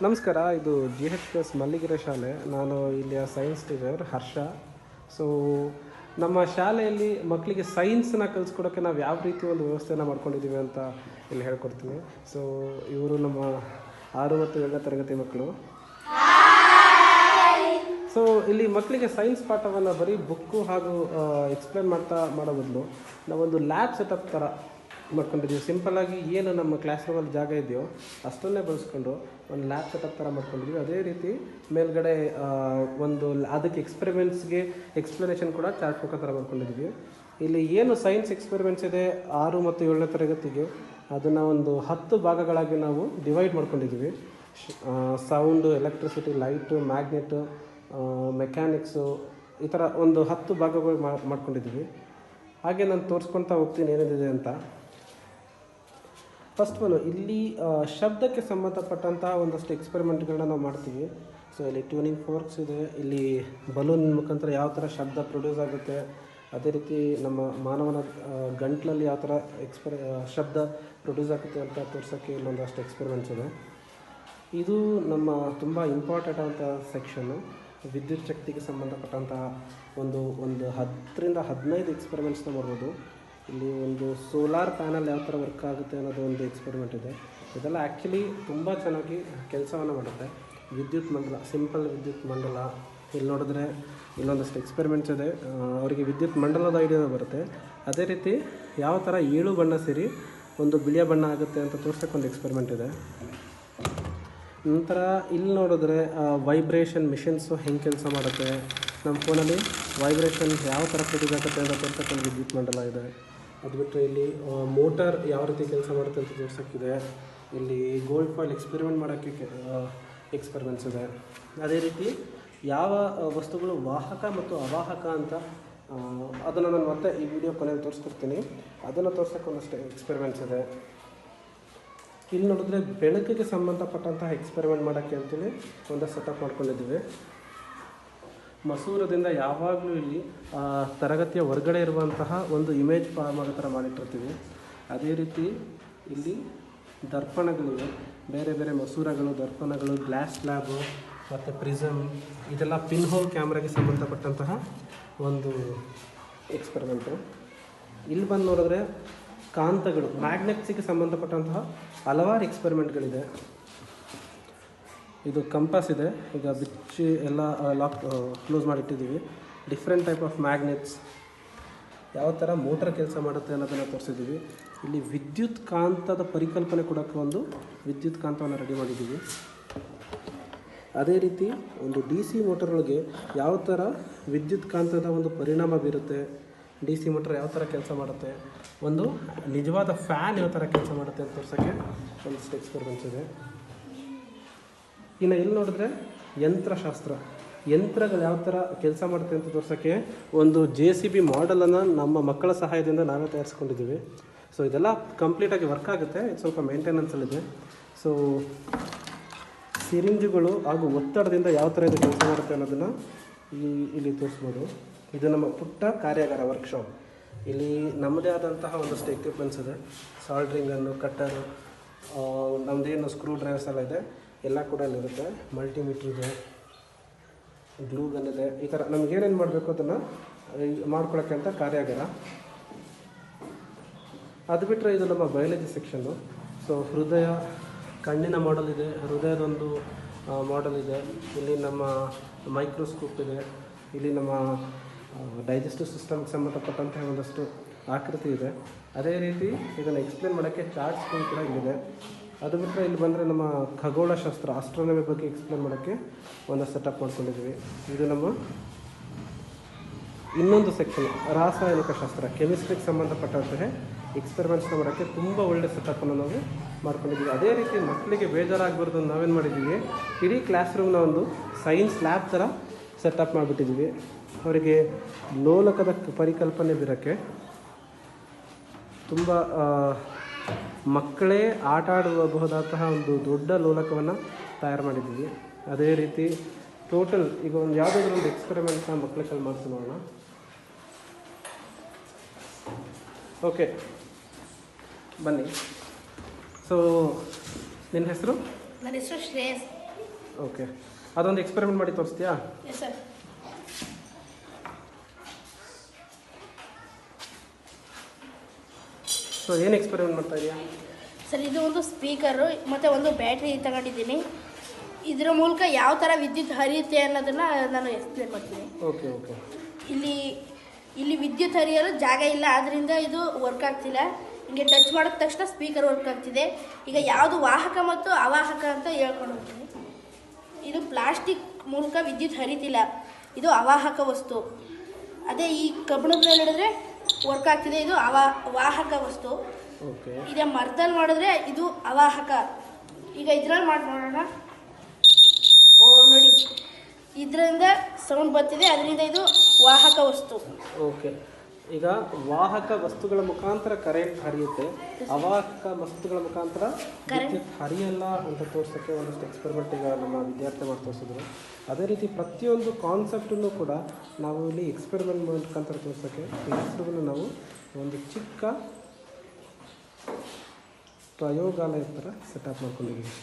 ನಮಸ್ಕಾರ, ಇದು GHPS ಮಲ್ಲಿಗೆರೆ ಶಾಲೆ. ನಾನು ಇಲ್ಲಿಯ ಸೈನ್ಸ್ ಟೀಚರ್ ಹರ್ಷ. ಸೊ ನಮ್ಮ ಶಾಲೆಯಲ್ಲಿ ಮಕ್ಕಳಿಗೆ ಸೈನ್ಸನ್ನ ಕಲಿಸ್ಕೊಡೋಕ್ಕೆ ನಾವು ಯಾವ ರೀತಿ ಒಂದು ವ್ಯವಸ್ಥೆಯನ್ನು ಮಾಡ್ಕೊಂಡಿದ್ದೀವಿ ಅಂತ ಇಲ್ಲಿ ಹೇಳ್ಕೊಡ್ತೀನಿ. ಸೊ ಇವರು ನಮ್ಮ 6 ಮತ್ತು 7ನೇ ತರಗತಿ ಮಕ್ಕಳು. ಸೊ ಇಲ್ಲಿ ಮಕ್ಕಳಿಗೆ ಸೈನ್ಸ್ ಪಾಠವನ್ನು ಬರೀ ಬುಕ್ಕು ಹಾಗೂ ಎಕ್ಸ್ಪ್ಲೇನ್ ಮಾಡೋ ಬದಲು ನಾವೊಂದು ಲ್ಯಾಬ್ ಸೆಟಪ್ ಥರ ಮಾಡ್ಕೊಂಡಿದ್ದೀವಿ. ಸಿಂಪಲ್ಲಾಗಿ ಏನು ನಮ್ಮ ಕ್ಲಾಸ್ ರೂಮಲ್ಲಿ ಜಾಗ ಇದೆಯೋ ಅಷ್ಟನ್ನೇ ಬಳಸ್ಕೊಂಡು ಒಂದು ಲ್ಯಾಬ್ ಸೆಟಪ್ ಥರ ಮಾಡ್ಕೊಂಡಿದ್ದೀವಿ. ಅದೇ ರೀತಿ ಮೇಲ್ಗಡೆ ಒಂದು ಅದಕ್ಕೆ ಎಕ್ಸ್ಪೆರಿಮೆಂಟ್ಸ್ಗೆ ಎಕ್ಸ್ಪ್ಲನೇಷನ್ ಕೂಡ ಚಾರ್ಟ್ ಮುಖಾಂತರ ಮಾಡ್ಕೊಂಡಿದ್ದೀವಿ. ಇಲ್ಲಿ ಏನು ಸೈನ್ಸ್ ಎಕ್ಸ್ಪೆರಿಮೆಂಟ್ಸ್ ಇದೆ 6 ಮತ್ತು 7ನೇ ತರಗತಿಗೆ, ಅದನ್ನು ಒಂದು 10 ಭಾಗಗಳಾಗಿ ನಾವು ಡಿವೈಡ್ ಮಾಡ್ಕೊಂಡಿದ್ದೀವಿ. Sound, electricity, light, magnate, mechanics, ಈ ಥರ ಒಂದು 10 ಭಾಗಗಳು ಮಾಡ್ಕೊಂಡಿದ್ದೀವಿ. ಹಾಗೆ ನಾನು ತೋರಿಸ್ಕೊಳ್ತಾ ಹೋಗ್ತೀನಿ ಏನೇನಿದೆ ಅಂತ. ಫಸ್ಟ್ ಒನ್, ಇಲ್ಲಿ ಶಬ್ದಕ್ಕೆ ಸಂಬಂಧಪಟ್ಟಂಥ ಒಂದಷ್ಟು ಎಕ್ಸ್ಪೆರಿಮೆಂಟ್ಗಳನ್ನ ನಾವು ಮಾಡ್ತೀವಿ. ಸೊ ಇಲ್ಲಿ ಟ್ಯೂನಿಂಗ್ ಫೋರ್ಕ್ಸ್ ಇದೆ, ಇಲ್ಲಿ ಬಲೂನ್ ಮುಖಾಂತರ ಯಾವ ಥರ ಶಬ್ದ ಪ್ರೊಡ್ಯೂಸ್ ಆಗುತ್ತೆ, ಅದೇ ರೀತಿ ನಮ್ಮ ಮಾನವನ ಗಂಟ್ಲಲ್ಲಿ ಯಾವ ಥರ ಶಬ್ದ ಪ್ರೊಡ್ಯೂಸ್ ಆಗುತ್ತೆ ಅಂತ ತೋರ್ಸೋಕ್ಕೆ ಇಲ್ಲೊಂದಷ್ಟು ಎಕ್ಸ್ಪೆರಿಮೆಂಟ್ಸ್ ಇದೆ. ಇದು ನಮ್ಮ ತುಂಬ ಇಂಪಾರ್ಟೆಂಟ್ ಅಂತ ಸೆಕ್ಷನ್ನು. ವಿದ್ಯುತ್ ಶಕ್ತಿಗೆ ಸಂಬಂಧಪಟ್ಟಂತಹ ಒಂದು 10ರಿಂದ 15 ಎಕ್ಸ್ಪೆರಿಮೆಂಟ್ಸ್ನ ಮಾಡ್ಬೋದು. ಇಲ್ಲಿ ಒಂದು ಸೋಲಾರ್ ಪ್ಯಾನಲ್ ಯಾವ ಥರ ವರ್ಕ್ ಆಗುತ್ತೆ ಅನ್ನೋದು ಒಂದು ಎಕ್ಸ್ಪೆರಿಮೆಂಟ್ ಇದೆ. ಇದೆಲ್ಲ ಆ್ಯಕ್ಚುಲಿ ತುಂಬ ಚೆನ್ನಾಗಿ ಕೆಲಸವನ್ನು ಮಾಡುತ್ತೆ. ವಿದ್ಯುತ್ ಮಂಡಲ, ಸಿಂಪಲ್ ವಿದ್ಯುತ್ ಮಂಡಲ. ಇಲ್ಲಿ ನೋಡಿದ್ರೆ ಇಲ್ಲೊಂದಷ್ಟು ಎಕ್ಸ್ಪೆರಿಮೆಂಟ್ಸ್ ಇದೆ. ಅವರಿಗೆ ವಿದ್ಯುತ್ ಮಂಡಲದ ಐಡಿಯಾ ಬರುತ್ತೆ. ಅದೇ ರೀತಿ ಯಾವ ಥರ 7 ಬಣ್ಣ ಸೇರಿ ಒಂದು ಬಿಳಿಯ ಬಣ್ಣ ಆಗುತ್ತೆ ಅಂತ ತೋರ್ಸೋಕ್ಕೆ ಒಂದು ಎಕ್ಸ್ಪೆರಿಮೆಂಟ್ ಇದೆ. ನಂತರ ಇಲ್ಲಿ ನೋಡಿದ್ರೆ ವೈಬ್ರೇಷನ್ ಮಿಷನ್ಸು ಹೆಂಗೆ ಕೆಲಸ ಮಾಡುತ್ತೆ, ನಮ್ಮ ಫೋನಲ್ಲಿ ವೈಬ್ರೇಷನ್ ಯಾವ ಥರ ಪ್ರೊಡ್ಯೂಸ್ ಆಗುತ್ತೆ ಅಂತ ತೋರ್ಸೋಕ್ಕೊಂದು ವಿದ್ಯುತ್ ಮಂಡಲ ಇದೆ. ಅದು ಬಿಟ್ಟರೆ ಇಲ್ಲಿ ಮೋಟರ್ ಯಾವ ರೀತಿ ಕೆಲಸ ಮಾಡುತ್ತೆ ಅಂತ ತೋರ್ಸೋಕ್ಕಿದೆ. ಇಲ್ಲಿ ಗೋಲ್ಡ್ ಫಾಯಿಲ್ ಎಕ್ಸ್ಪೆರಿಮೆಂಟ್ ಮಾಡೋಕ್ಕೆ ಎಕ್ಸ್ಪೆರಿಮೆಂಟ್ಸ್ ಇದೆ. ಅದೇ ರೀತಿ ಯಾವ ವಸ್ತುಗಳು ವಾಹಕ ಮತ್ತು ಅವಾಹಕ ಅಂತ ಅದನ್ನು ನಾನು ಮತ್ತೆ ಈ ವಿಡಿಯೋ ಕೊನೆಯಲ್ಲಿ ತೋರಿಸ್ಕೊಡ್ತೀನಿ. ಅದನ್ನು ತೋರ್ಸೋಕ್ಕೆ ಒಂದಷ್ಟು ಎಕ್ಸ್ಪೆರಿಮೆಂಟ್ಸ್ ಇದೆ. ಇಲ್ಲಿ ನೋಡಿದ್ರೆ ಬೆಳಕಿಗೆ ಸಂಬಂಧಪಟ್ಟಂತಹ ಎಕ್ಸ್ಪೆರಿಮೆಂಟ್ ಮಾಡೋಕ್ಕೆ ಅಂತೇಳಿ ಒಂದು ಸೆಟಪ್ ಮಾಡ್ಕೊಂಡಿದ್ದೀವಿ. ಮಸೂರದಿಂದ ಯಾವಾಗಲೂ ಇಲ್ಲಿ ತರಗತಿಯ ಹೊರಗಡೆ ಇರುವಂತಹ ಒಂದು ಇಮೇಜ್ ಫಾರ್ಮ್ ಆಗೋ ಥರ ಮಾಡಿಟ್ಟಿರ್ತೀವಿ. ಅದೇ ರೀತಿ ಇಲ್ಲಿ ದರ್ಪಣಗಳಿವೆ, ಬೇರೆ ಬೇರೆ ಮಸೂರಗಳು, ದರ್ಪಣಗಳು, ಗ್ಲಾಸ್ ಸ್ಲ್ಯಾಬು ಮತ್ತು ಪ್ರಿಸಮ್, ಇದೆಲ್ಲ ಪಿನ್ ಹೋಲ್ ಕ್ಯಾಮ್ರಾಗೆ ಸಂಬಂಧಪಟ್ಟಂತಹ ಒಂದು ಎಕ್ಸ್ಪೆರಿಮೆಂಟು. ಇಲ್ಲಿ ಬಂದು ನೋಡಿದ್ರೆ ಕಾಂತಗಳು, ಮ್ಯಾಗ್ನೆಟ್ಸಿಗೆ ಸಂಬಂಧಪಟ್ಟಂತಹ ಹಲವಾರು ಎಕ್ಸ್ಪೆರಿಮೆಂಟ್ಗಳಿದೆ. ಇದು ಕಂಪಾಸ್ ಇದೆ, ಈಗ ಬಿಚ್ಚಿ ಎಲ್ಲ ಕ್ಲೋಸ್ ಮಾಡಿಟ್ಟಿದ್ದೀವಿ. ಡಿಫ್ರೆಂಟ್ ಟೈಪ್ ಆಫ್ ಮ್ಯಾಗ್ನೆಟ್ಸ್, ಯಾವ ಥರ ಮೋಟರ್ ಕೆಲಸ ಮಾಡುತ್ತೆ ಅನ್ನೋದನ್ನು ತೋರಿಸಿದ್ದೀವಿ. ಇಲ್ಲಿ ವಿದ್ಯುತ್ ಕಾಂತದ ಪರಿಕಲ್ಪನೆ ಕೊಡೋಕ್ಕೆ ಒಂದು ವಿದ್ಯುತ್ ಕಾಂತವನ್ನು ರೆಡಿ ಮಾಡಿದ್ದೀವಿ. ಅದೇ ರೀತಿ ಒಂದು DC ಮೋಟರೊಳಗೆ ಯಾವ ಥರ ವಿದ್ಯುತ್ ಕಾಂತದ ಒಂದು ಪರಿಣಾಮ ಬೀರುತ್ತೆ, DC ಮೋಟರ್ ಯಾವ ಥರ ಕೆಲಸ ಮಾಡುತ್ತೆ, ಒಂದು ನಿಜವಾದ ಫ್ಯಾನ್ ಯಾವ ಥರ ಕೆಲಸ ಮಾಡುತ್ತೆ ಅಂತ ತೋರ್ಸೋಕ್ಕೆ ಒಂದಿಷ್ಟು ಎಕ್ಸ್ಪೆರಿಮೆಂಟ್ಸ್ ಇದೆ. ಇನ್ನು ಇಲ್ಲಿ ನೋಡಿದ್ರೆ ಯಂತ್ರಶಾಸ್ತ್ರ, ಯಂತ್ರಗಳು ಯಾವ ಥರ ಕೆಲಸ ಮಾಡುತ್ತೆ ಅಂತ ತೋರ್ಸೋಕ್ಕೆ ಒಂದು JCB ಮಾಡೆಲನ್ನು ನಮ್ಮ ಮಕ್ಕಳ ಸಹಾಯದಿಂದ ನಾವೇ ತಯಾರಿಸ್ಕೊಂಡಿದ್ದೀವಿ. ಸೊ ಇದೆಲ್ಲ ಕಂಪ್ಲೀಟಾಗಿ ವರ್ಕ್ ಆಗುತ್ತೆ, ಇದು ಸ್ವಲ್ಪ ಮೇಂಟೆನೆನ್ಸಲ್ಲಿದೆ. ಸೊ ಸಿರಿಂಜುಗಳು ಹಾಗೂ ಒತ್ತಡದಿಂದ ಯಾವ ಥರ ಇದು ಕೆಲಸ ಮಾಡುತ್ತೆ ಅನ್ನೋದನ್ನು ಇಲ್ಲಿ ತೋರಿಸ್ಬೋದು. ಇದು ನಮ್ಮ ಪುಟ್ಟ ಕಾರ್ಯಾಗಾರ, ವರ್ಕ್ಶಾಪ್. ಇಲ್ಲಿ ನಮ್ಮದೇ ಆದಂತಹ ಒಂದಷ್ಟು ಎಕ್ವಿಪ್ಮೆಂಟ್ಸ್ ಇದೆ. ಸಾಲ್ಡ್ರಿಂಗನ್ನು, ಕಟ್ಟರು, ನಮ್ಮದೇನು ಸ್ಕ್ರೂ ಡ್ರೈವರ್ಸ್ ಎಲ್ಲ ಇದೆ, ಎಲ್ಲ ಕೂಡ ಅಲ್ಲಿರುತ್ತೆ. ಮಲ್ಟಿಮೀಟ್ರ್ ಇದೆ, ಗ್ಲೂ ಗನ್ ಇದೆ. ಈ ಥರ ನಮಗೇನೇನು ಮಾಡಬೇಕು ಅದನ್ನು ಮಾಡ್ಕೊಳಕ್ಕೆ ಅಂತ ಕಾರ್ಯಾಗಾರ. ಅದು ಬಿಟ್ಟರೆ ಇದು ನಮ್ಮ ಬಯಾಲಜಿ ಸೆಕ್ಷನ್ನು. ಸೊ ಹೃದಯ, ಕಣ್ಣಿನ ಮಾಡೆಲ್ ಇದೆ, ಹೃದಯದೊಂದು ಮಾಡೆಲ್ ಇದೆ. ಇಲ್ಲಿ ನಮ್ಮ ಮೈಕ್ರೋಸ್ಕೋಪ್ ಇದೆ. ಇಲ್ಲಿ ನಮ್ಮ ಡೈಜೆಸ್ಟಿವ್ ಸಿಸ್ಟಮ್ಗೆ ಸಂಬಂಧಪಟ್ಟಂತಹ ಒಂದಷ್ಟು ಆಕೃತಿ ಇದೆ. ಅದೇ ರೀತಿ ಇದನ್ನು ಎಕ್ಸ್ಪ್ಲೇನ್ ಮಾಡೋಕ್ಕೆ ಚಾರ್ಟ್ಸ್ಗಳು ಕೂಡ ಇಲ್ಲಿದೆ. ಅದು ಬಿಟ್ಟರೆ ಇಲ್ಲಿ ಬಂದರೆ ನಮ್ಮ ಖಗೋಳಶಾಸ್ತ್ರ, ಆಸ್ಟ್ರಾನಮಿ ಬಗ್ಗೆ ಎಕ್ಸ್ಪ್ಲೇನ್ ಮಾಡೋಕ್ಕೆ ಒಂದು ಸೆಟಪ್ ಮಾಡ್ಕೊಂಡಿದ್ದೀವಿ. ಇದು ನಮ್ಮ ಇನ್ನೊಂದು ಸೆಕ್ಷನ್, ರಾಸಾಯನಿಕ ಶಾಸ್ತ್ರ, ಕೆಮಿಸ್ಟ್ರಿಗೆ ಸಂಬಂಧಪಟ್ಟಂತೆ ಎಕ್ಸ್ಪೆರಿಮೆಂಟ್ಸ್ನ ಮಾಡೋಕ್ಕೆ ತುಂಬ ಒಳ್ಳೆಯ ಸೆಟಪ್ಪನ್ನು ನಾವು ಮಾಡ್ಕೊಂಡಿದ್ದೀವಿ. ಅದೇ ರೀತಿ ಮಕ್ಕಳಿಗೆ ಬೇಜಾರಾಗಬಾರ್ದು ಅಂತ ನಾವೇನು ಮಾಡಿದ್ದೀವಿ, ಇಡೀ ಕ್ಲಾಸ್ ರೂಮ್ನ ಒಂದು ಸೈನ್ಸ್ ಲ್ಯಾಬ್ ಥರ ಸೆಟಪ್ ಮಾಡಿಬಿಟ್ಟಿದ್ದೀವಿ. ಅವರಿಗೆ ಲೋಲಕದ ಪರಿಕಲ್ಪನೆ ಬೀರೋಕ್ಕೆ ತುಂಬ ಮಕ್ಕಳೇ ಆಟ ಆಡಬಹುದಂತಹ ಒಂದು ದೊಡ್ಡ ಲೋಲಕವನ್ನು ತಯಾರು ಮಾಡಿದ್ದೀವಿ. ಅದೇ ರೀತಿ ಟೋಟಲ್ ಈಗ ಒಂದು ಯಾವುದಾದ್ರೂ ಒಂದು ಎಕ್ಸ್ಪೆರಿಮೆಂಟ್ನ ಮಕ್ಕಳ ಕೈಲಿ ಮಾಡಿಸಿ ನೋಡೋಣ. ಓಕೆ ಬನ್ನಿ. ಸೊ ನಿನ್ನ ಹೆಸರು? ನನ್ನ ಹೆಸರು ಶ್ರೇಯಸ್. ಓಕೆ, ಅದೊಂದು ಎಕ್ಸ್ಪೆರಿಮೆಂಟ್ ಮಾಡಿ ತೋರಿಸ್ತೀಯಾ? Yes sir. ಸೊ ಏನು ಎಕ್ಸ್ಪೆರಿಮೆಂಟ್ ಮಾಡ್ತಾ ಇದೆಯಾ ಸರ್? ಇದು ಒಂದು ಸ್ಪೀಕರು ಮತ್ತು ಒಂದು ಬ್ಯಾಟ್ರಿ ತಗೊಂಡಿದ್ದೀನಿ. ಇದರ ಮೂಲಕ ಯಾವ ಥರ ವಿದ್ಯುತ್ ಹರಿಯುತ್ತೆ ಅನ್ನೋದನ್ನು ನಾನು ಎಕ್ಸ್ಪ್ಲೇನ್ ಮಾಡ್ತೀನಿ. Okay okay. ಇಲ್ಲಿ ವಿದ್ಯುತ್ ಹರಿಯಲು ಜಾಗ ಇಲ್ಲ, ಆದ್ದರಿಂದ ಇದು ವರ್ಕ್ ಆಗ್ತಿಲ್ಲ. ಹಿಂಗೆ ಟಚ್ ಮಾಡಿದ ತಕ್ಷಣ ಸ್ಪೀಕರ್ ವರ್ಕ್ ಆಗ್ತಿದೆ. ಈಗ ಯಾವುದು ವಾಹಕ ಮತ್ತು ಅವಾಹಕ ಅಂತ ಹೇಳ್ಕೊಂಡು ಹೋಗ್ತೀನಿ. ಇದು ಪ್ಲಾಸ್ಟಿಕ್ ಮೂಲಕ ವಿದ್ಯುತ್ ಹರಿತಿಲ್ಲ, ಇದು ಅವಾಹಕ ವಸ್ತು. ಅದೇ ಈ ಕಬ್ಬಿಣದ ಮೇಲೆ ಹಿಡಿದ್ರೆ ವರ್ಕ್ ಆಗ್ತಿದೆ, ಇದು ವಾಹಕ ವಸ್ತು. ಇದೇ ಮರದಲ್ಲಿ ಮಾಡಿದ್ರೆ ಇದು ಅವಾಹಕ. ಈಗ ಇದ್ರಲ್ಲಿ ಮಾಡಿ ನೋಡೋಣ. ಓ ನೋಡಿ, ಇದರಿಂದ ಸೌಂಡ್ ಬರ್ತಿದೆ, ಅದರಿಂದ ಇದು ವಾಹಕ ವಸ್ತು. ಓಕೆ. ಈಗ ವಾಹಕ ವಸ್ತುಗಳ ಮುಖಾಂತರ ಕರೆಂಟ್ ಹರಿಯುತ್ತೆ, ಅವಾಹಕ ವಸ್ತುಗಳ ಮುಖಾಂತರ ವಿದ್ಯುತ್ ಹರಿಯಲ್ಲ ಅಂತ ತೋರ್ಸೋಕ್ಕೆ ಒಂದಷ್ಟು ಎಕ್ಸ್ಪೆರಿಮೆಂಟ್ ಈಗ ನಮ್ಮ ವಿದ್ಯಾರ್ಥಿ ಮಾಡಿ ತೋರಿಸಿದ್ರು. ಅದೇ ರೀತಿ ಪ್ರತಿಯೊಂದು ಕಾನ್ಸೆಪ್ಟನ್ನು ಕೂಡ ನಾವು ಇಲ್ಲಿ ಎಕ್ಸ್ಪೆರಿಮೆಂಟ್ ಮುಖಾಂತರ ತೋರ್ಸೋಕ್ಕೆ ಕ್ಲಾಸ್ ರೂಮನ್ನು ನಾವು ಒಂದು ಚಿಕ್ಕ ಪ್ರಯೋಗಾಲಯ ಥರ ಸೆಟಪ್ ಮಾಡ್ಕೊಂಡಿದ್ದೀವಿ.